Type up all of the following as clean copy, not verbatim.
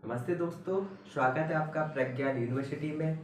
नमस्ते दोस्तों, स्वागत है आपका प्रज्ञान यूनिवर्सिटी में।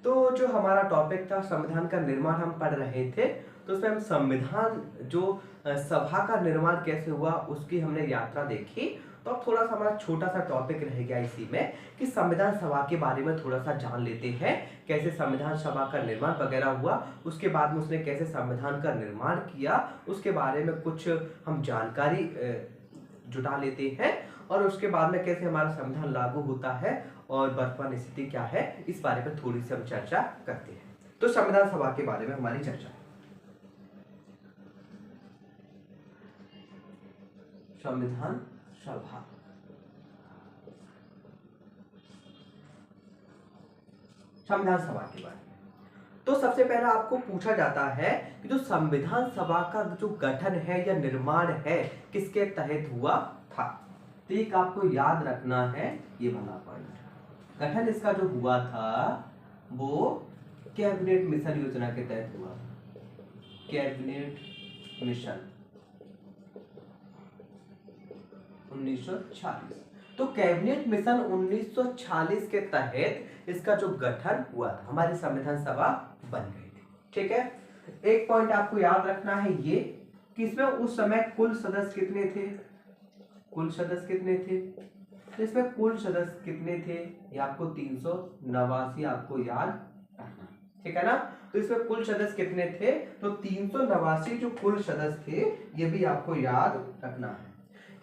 तो जो हमारा टॉपिक था संविधान का निर्माण हम पढ़ रहे थे, तो उसमें हम संविधान जो सभा का निर्माण कैसे हुआ उसकी हमने यात्रा देखी। तो अब थोड़ा सा हमारा छोटा सा टॉपिक रह गया इसी में कि संविधान सभा के बारे में थोड़ा सा जान लेते हैं, कैसे संविधान सभा का निर्माण वगैरह हुआ, उसके बाद में उसने कैसे संविधान का निर्माण किया, उसके बारे में कुछ हम जानकारी जुटा लेते हैं और उसके बाद में कैसे हमारा संविधान लागू होता है और वर्तमान स्थिति क्या है, इस बारे में थोड़ी सी हम चर्चा करते हैं। तो संविधान सभा के बारे में हमारी चर्चा है। संविधान सभा संविधान सभा के बारे में तो सबसे पहला आपको पूछा जाता है कि जो संविधान सभा का जो गठन है या निर्माण है किसके तहत हुआ था। तो एक आपको याद रखना है ये वाला पॉइंट। गठन इसका जो हुआ था वो कैबिनेट मिशन योजना के तहत हुआ। Cabinet mission 1946। तो कैबिनेट मिशन 1946 के तहत इसका जो गठन हुआ था, हमारी संविधान सभा बन गई थी। ठीक है, एक पॉइंट आपको याद रखना है ये कि इसमें उस समय कुल सदस्य कितने थे। कुल सदस्य कितने थे, तो इसमें कुल सदस्य कितने थे ये आपको 389 आपको याद रखना। ठीक है ना, तो इसमें कुल सदस्य कितने थे, तो 389 जो कुल सदस्य थे ये भी आपको याद रखना है।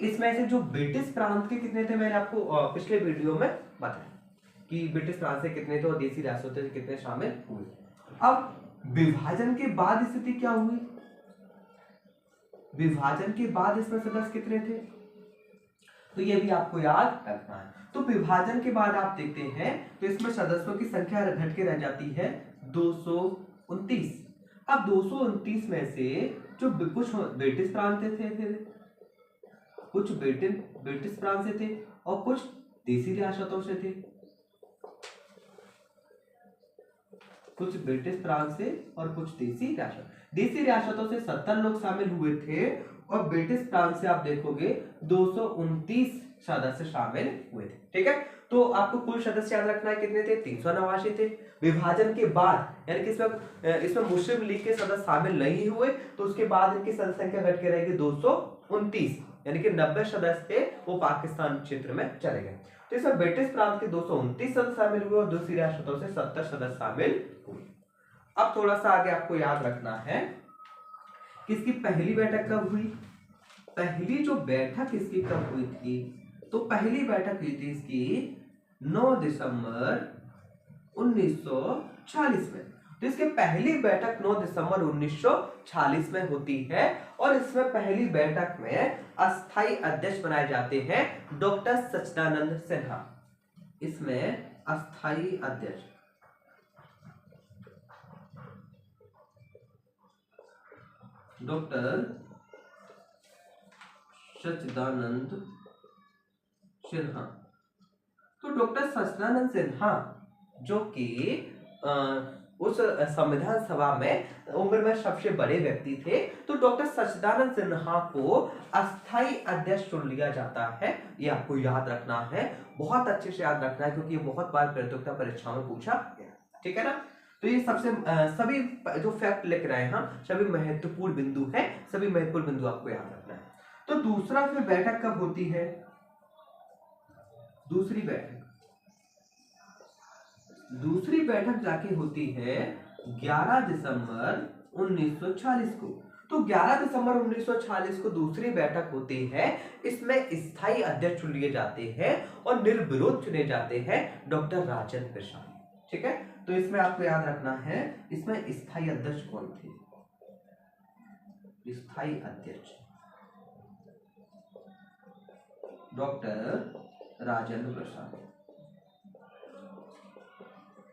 इसमें से जो ब्रिटिश प्रांत के कितने थे, मैंने आपको पिछले वीडियो में बताया कि ब्रिटिश प्रांत से कितने थे और देसी रियासतों से कितने शामिल हुए। अब विभाजन के बाद स्थिति क्या हुई, विभाजन के बाद इसमें सदस्य कितने थे, तो ये भी आपको याद रखना है। तो विभाजन के बाद आप देखते हैं तो इसमें सदस्यों की संख्या घट के रह जाती है 229। अब 229 में से जो कुछ ब्रिटिश प्रांत थे, कुछ ब्रिटिश प्रांत से थे और कुछ देसी रियासतों से थे। कुछ ब्रिटिश प्रांत से और कुछ देसी रियासतों से 70 लोग शामिल हुए थे और ब्रिटिश प्रांत से आप देखोगे 229 सदस्य शामिल हुए थे। ठीक है, तो आपको कुल सदस्य याद रखना है कितने थे, 389 थे। विभाजन के बाद यानी कि इसमें मुस्लिम लीग के सदस्य शामिल नहीं हुए, तो उसके बाद इनकी सदस्य संख्या घट के रहेगी 229, यानी कि 90 सदस्य थे वो पाकिस्तान क्षेत्र में चले गए। तो इसमें ब्रिटिश प्रांत के 229 सदस्य शामिल हुए और दूसरी रियासतों से 70 सदस्य शामिल हुए। अब थोड़ा सा आगे आपको याद रखना है कि इसकी पहली बैठक कब हुई। पहली जो बैठक इसकी कब हुई थी, तो पहली बैठक हुई थी इसकी 9 दिसंबर 1940 में। तो इसके पहली बैठक 9 दिसंबर 1940 में होती है और इसमें पहली बैठक में अस्थाई अध्यक्ष बनाए जाते हैं डॉक्टर सच्चिदानंद सिन्हा। इसमें अस्थाई अध्यक्ष डॉक्टर सच्चिदानंद सिन्हा। तो डॉक्टर सच्चिदानंद सिन्हा जो कि उस संविधान सभा में उम्र में सबसे बड़े व्यक्ति थे, तो डॉक्टर सच्चिदानंद सिन्हा को अस्थाई अध्यक्ष चुन लिया जाता है। ये आपको याद रखना है, बहुत अच्छे से याद रखना है क्योंकि ये बहुत बार प्रतियोगिता परीक्षा में पूछा गया। ठीक है ना, तो ये सबसे सभी जो फैक्ट लिख रहे हैं हम सभी महत्वपूर्ण बिंदु हैं, सभी महत्वपूर्ण बिंदु आपको याद रखना है। तो दूसरा फिर बैठक कब होती है, दूसरी बैठक जाके होती है 11 दिसंबर 1940 को। तो 11 दिसंबर 1940 को दूसरी बैठक होती है। इसमें स्थायी अध्यक्ष चुन लिए जाते हैं और निर्विरोध चुने जाते हैं डॉक्टर राजेंद्र प्रसाद। ठीक है, तो इसमें आपको याद रखना है इसमें स्थायी अध्यक्ष कौन थे, स्थायी अध्यक्ष डॉक्टर राजेंद्र प्रसाद।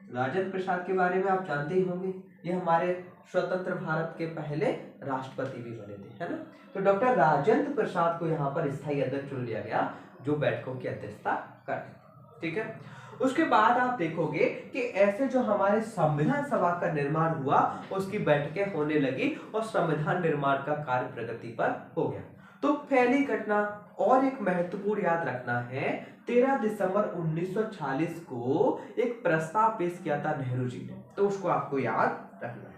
राजेंद्र प्रसाद के बारे में आप जानते ही होंगे, ये हमारे स्वतंत्र भारत के पहले राष्ट्रपति भी बने थे, है ना। तो डॉक्टर राजेंद्र प्रसाद को यहाँ पर स्थायी अध्यक्ष चुन लिया गया जो बैठकों की अध्यक्षता करते थे। ठीक है, उसके बाद आप देखोगे कि ऐसे जो हमारे संविधान सभा का निर्माण हुआ उसकी बैठकें होने लगी और संविधान निर्माण का कार्य प्रगति पर हो गया। तो पहली घटना और एक महत्वपूर्ण याद रखना है, 13 दिसंबर 1940 को एक प्रस्ताव पेश किया था नेहरू जी ने, तो उसको आपको याद रखना है।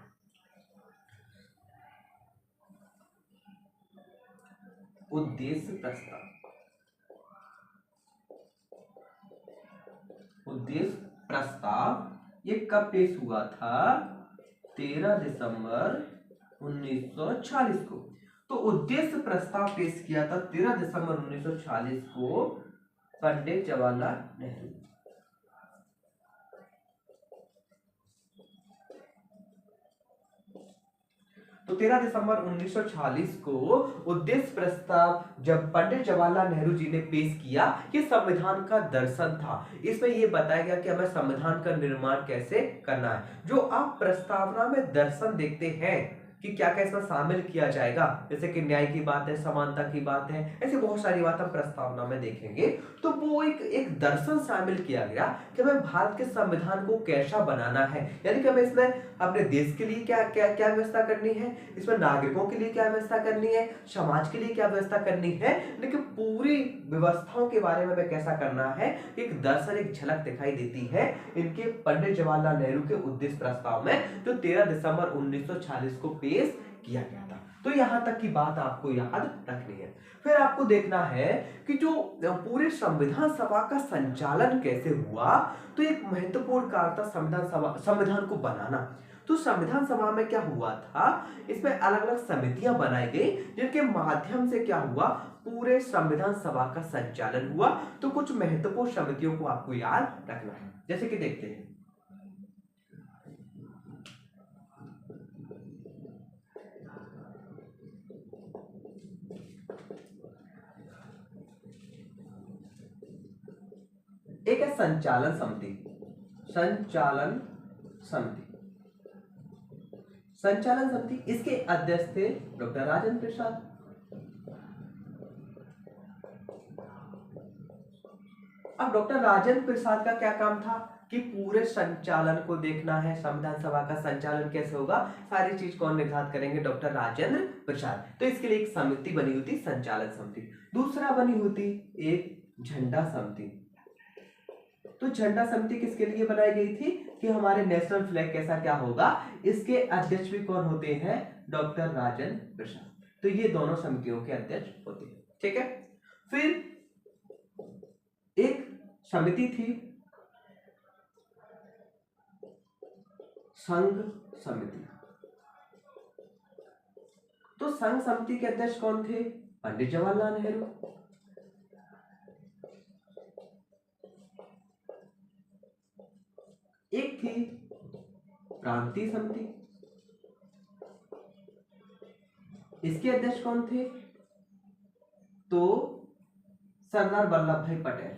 उद्देश्य प्रस्ताव, उद्देश्य प्रस्ताव ये कब पेश हुआ था? 13 दिसंबर 1940 को। तो उद्देश्य प्रस्ताव पेश किया था 13 दिसंबर 1940 को पंडित जवाहरलाल नेहरू। तो 13 दिसंबर 1940 को उद्देश्य प्रस्ताव जब पंडित जवाहरलाल नेहरू जी ने पेश किया, ये संविधान का दर्शन था। इसमें ये बताया गया कि हमें संविधान का निर्माण कैसे करना है। जो आप प्रस्तावना में दर्शन देखते हैं कि क्या क्या इसमें शामिल किया जाएगा, जैसे कि न्याय की बात है, समानता की बात है, ऐसी बहुत सारी बात हम प्रस्तावना में देखेंगे। तो वो एक दर्शन शामिल किया गया कि हमें भारत के संविधान को कैसा बनाना है, यानी कि हमें इसमें अपने देश के लिए क्या क्या क्या व्यवस्था करनी है, इसमें नागरिकों के लिए क्या व्यवस्था करनी है, समाज के लिए क्या व्यवस्था करनी है, लेकिन पूरी व्यवस्थाओं के बारे में हमें कैसा करना है, एक दर्शन, एक झलक दिखाई देती है इनके पंडित जवाहरलाल नेहरू के उद्देश्य प्रस्ताव में, जो 13 दिसंबर 1940 को पेश किया गया था। तो यहां तक की बात आपको याद रखनी है। फिर आपको देखना है कि जो पूरे संविधान सभा का संचालन कैसे हुआ, तो एक महत्वपूर्ण कार्य था संविधान को बनाना। तो संविधान सभा में क्या हुआ था, इसमें अलग अलग समितियां बनाई गई, जिनके माध्यम से क्या हुआ, पूरे संविधान सभा का संचालन हुआ। तो कुछ महत्वपूर्ण समितियों को आपको याद रखना है, जैसे कि देखते हैं। एक है संचालन समिति, संचालन समिति, संचालन समिति, इसके अध्यक्ष थे डॉक्टर राजेंद्र प्रसाद। अब डॉक्टर राजेंद्र प्रसाद का क्या काम था कि पूरे संचालन को देखना है, संविधान सभा का संचालन कैसे होगा, सारी चीज कौन निर्धारित करेंगे, डॉक्टर राजेंद्र प्रसाद। तो इसके लिए एक समिति बनी होती, संचालन समिति। दूसरा बनी होती एक झंडा समिति। तो झंडा समिति किसके लिए बनाई गई थी कि हमारे नेशनल फ्लैग कैसा क्या होगा, इसके अध्यक्ष भी कौन होते हैं, डॉक्टर राजेंद्र प्रसाद। तो ये दोनों समितियों के अध्यक्ष होते हैं, ठीक है। फिर एक समिति थी संघ समिति। तो संघ समिति के अध्यक्ष कौन थे, पंडित जवाहरलाल नेहरू। एक थी प्रांतीय समिति, इसके अध्यक्ष कौन थे, तो सरदार वल्लभ भाई पटेल।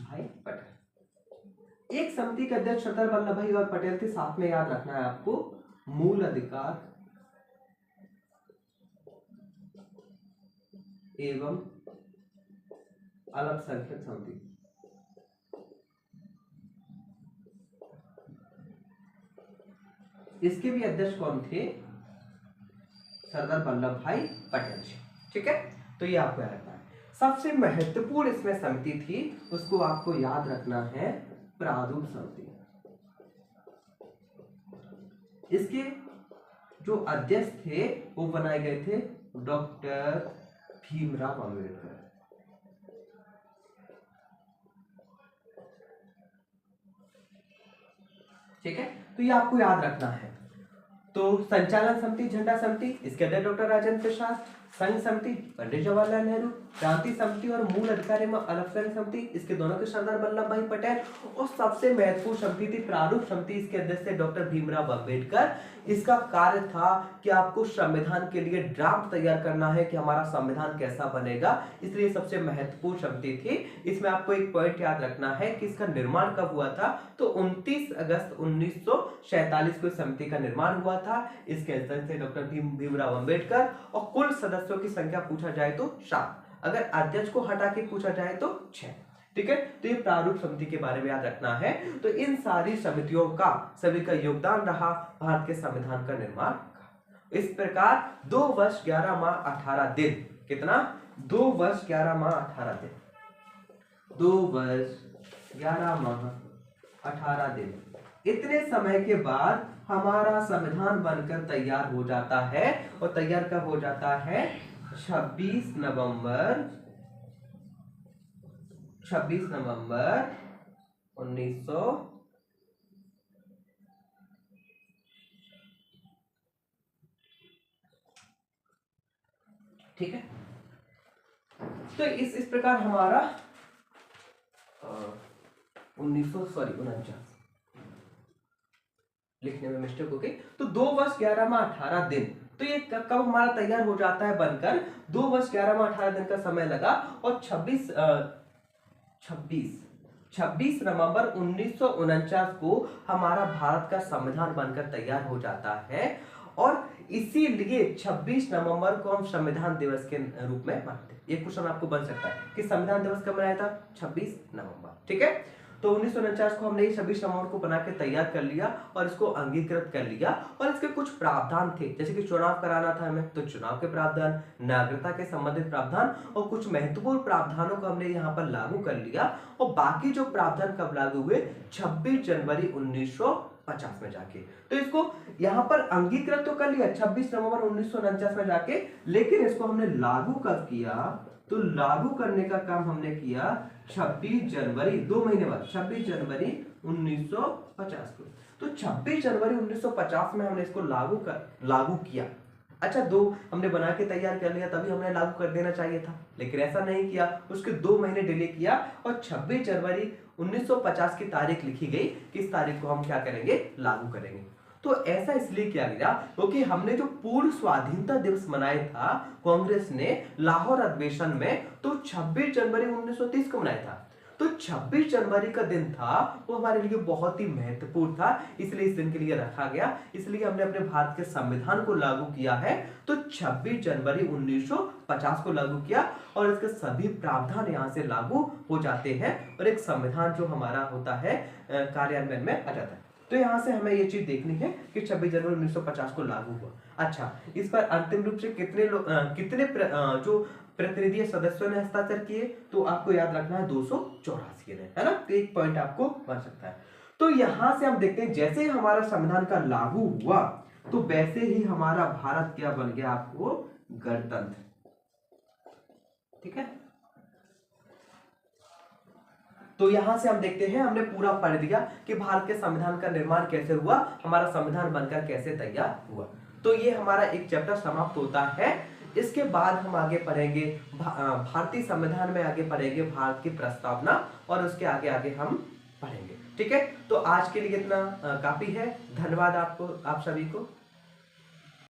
भाई पटेल। एक समिति के अध्यक्ष सरदार वल्लभ भाई और पटेल थे। साथ में याद रखना है आपको, मूल अधिकार एवं अल्पसंख्यक समिति। इसके भी अध्यक्ष कौन थे, सरदार वल्लभ भाई पटेल जी, ठीक है। तो ये आपको याद रखना है। सबसे महत्वपूर्ण इसमें समिति थी, उसको आपको याद रखना है, प्रारूप समिति। इसके जो अध्यक्ष थे वो बनाए गए थे डॉक्टर भीमराव अंबेडकर। ठीक है, तो ये आपको याद रखना है। तो संचालन समिति झंडा समिति, इसके अध्यक्ष डॉक्टर राजेंद्र प्रसाद। संघ समिति पंडित जवाहरलाल नेहरू। क्रांति समिति और मूल अधिकार एवं अल्पसंख्यक समिति, इसके दोनों के सरदार वल्लभ भाई पटेल। और सबसे महत्वपूर्ण समिति थी प्रारूप समिति, इसके अध्यक्ष थे डॉक्टर भीमराव अंबेडकर। इसका कार्य था कि आपको संविधान के लिए ड्राफ्ट तैयार करना है कि हमारा संविधान कैसा बनेगा, इसलिए सबसे महत्वपूर्ण समिति थी। इसमें आपको एक पॉइंट याद रखना है कि इसका निर्माण कब हुआ था, तो 29 अगस्त 1947 को समिति का निर्माण हुआ था। इसके अध्यक्ष थे डॉक्टर भीमराव अंबेडकर। और कुल सदस्यों की संख्या पूछा जाए तो 7, अगर अध्यक्ष को हटा के पूछा जाए तो 6। ठीक है। तो ये प्रारूप समिति के बारे में याद रखना है। तो इन सारी समितियों का सभी का योगदान रहा भारत के संविधान का निर्माण का। इस प्रकार 2 वर्ष 11 माह 18 दिन, कितना, 2 वर्ष 11 माह 18 दिन, 2 वर्ष 11 माह 18 दिन, इतने समय के बाद हमारा संविधान बनकर तैयार हो जाता है। और तैयार कब हो जाता है? 26 नवंबर 1900, ठीक है। तो इस प्रकार हमारा 1949 लिखने में मिस्टेक हो गई। तो 2 वर्ष 11 माह 18 दिन, तो ये कब हमारा तैयार हो जाता है बनकर? 2 वर्ष 11 माह 18 दिन का समय लगा। और 26 नवंबर 1949 को हमारा भारत का संविधान बनकर तैयार हो जाता है। और इसीलिए 26 नवंबर को हम संविधान दिवस के रूप में मनाते हैं। ये क्वेश्चन आपको बन सकता है कि संविधान दिवस कब मनाया था? 26 नवंबर, ठीक है। तो 1949 को हमने 26 नवंबर को बना के तैयार कर लिया और इसको अंगीकृत कर लिया। और इसके कुछ प्रावधान थे, जैसे कि चुनाव कराना था हमें, तो चुनाव के प्रावधान, नागरिकता के संबंधित प्रावधान और कुछ महत्वपूर्ण प्रावधानों को हमने यहाँ पर लागू कर लिया। और बाकी जो प्रावधान कब लागू हुए? 26 जनवरी 1950 में जाके। तो इसको यहाँ पर अंगीकृत तो कर लिया 26 नवंबर 1949 में जाके, लेकिन इसको हमने लागू कब किया? तो लागू करने का काम हमने किया 26 जनवरी, 2 महीने बाद, 26 जनवरी 1950 को। तो 26 जनवरी 1950 में हमने इसको लागू किया। अच्छा, 2 हमने बना के तैयार कर लिया, तभी हमने लागू कर देना चाहिए था, लेकिन ऐसा नहीं किया, उसके 2 महीने डिले किया और 26 जनवरी 1950 की तारीख लिखी गई कि इस तारीख को हम क्या करेंगे? लागू करेंगे। तो ऐसा इसलिए किया गया क्योंकि हमने जो पूर्ण स्वाधीनता दिवस मनाया था कांग्रेस ने लाहौर अधिवेशन में, तो 26 जनवरी 1930 को मनाया था। तो 26 जनवरी का दिन था, वो हमारे लिए बहुत ही महत्वपूर्ण था, इसलिए इस दिन के लिए रखा गया। इसलिए हमने अपने भारत के संविधान को लागू किया है। तो 26 जनवरी 1950 को लागू किया और इसके सभी प्रावधान यहाँ से लागू हो जाते हैं और एक संविधान जो हमारा होता है कार्यान्वयन में आ जाता है। तो यहाँ से हमें ये चीज देखनी है कि 26 जनवरी 1950 को लागू हुआ। अच्छा, इस पर अंतिम रूप से कितने जो प्रतिनिधि सदस्यों ने हस्ताक्षर किए? तो आपको याद रखना है 284 ने, है ना। तो एक पॉइंट आपको बन सकता है। तो यहां से हम देखते हैं जैसे ही हमारा संविधान का लागू हुआ तो वैसे ही हमारा भारत क्या बन गया? आपको गणतंत्र, ठीक है। तो यहां से हम देखते हैं, हमने पूरा पढ़ दिया कि भारत के संविधान का निर्माण कैसे हुआ, हमारा संविधान बनकर कैसे तैयार हुआ। तो ये हमारा एक चैप्टर समाप्त होता है। इसके बाद हम आगे पढ़ेंगे भारतीय संविधान में, आगे पढ़ेंगे भारत की प्रस्तावना और उसके आगे आगे हम पढ़ेंगे, ठीक है। तो आज के लिए इतना काफी है। धन्यवाद आपको, आप सभी को।